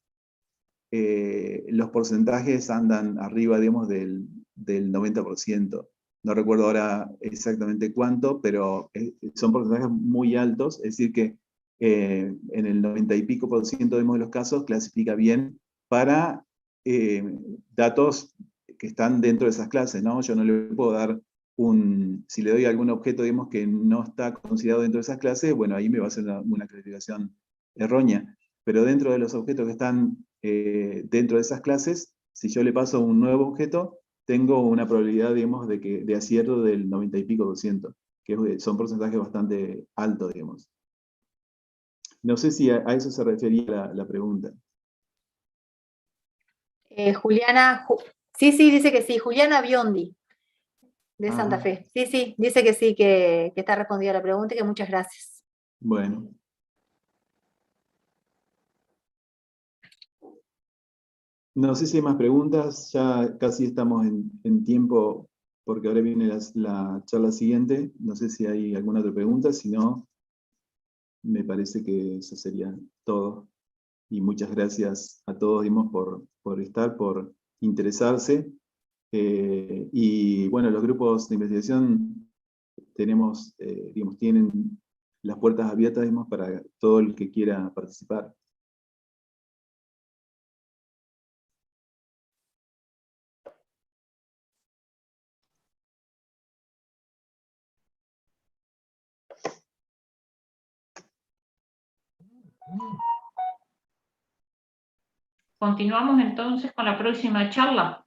los porcentajes andan arriba, digamos, del 90%. No recuerdo ahora exactamente cuánto, pero son porcentajes muy altos, es decir que en el 90 y pico % de los casos clasifica bien para datos que están dentro de esas clases, ¿no? Yo no le puedo dar si le doy algún objeto, digamos, que no está considerado dentro de esas clases, bueno, ahí me va a hacer una clasificación errónea. Pero dentro de los objetos que están dentro de esas clases, si yo le paso un nuevo objeto, tengo una probabilidad, digamos, de acierto del 90 y pico %, que son porcentajes bastante altos, digamos. No sé si a eso se refería la pregunta. Juliana, sí, dice que sí, Juliana Biondi, de Santa Ajá. Fe. Sí, dice que sí, que está respondida la pregunta y que muchas gracias. Bueno. No sé si hay más preguntas, ya casi estamos en tiempo, porque ahora viene la charla siguiente. No sé si hay alguna otra pregunta, si no, me parece que eso sería todo. Y muchas gracias a todos, digamos, por estar, por interesarse. Y bueno, los grupos de investigación digamos, tienen las puertas abiertas, digamos, para todo el que quiera participar. Continuamos entonces con la próxima charla.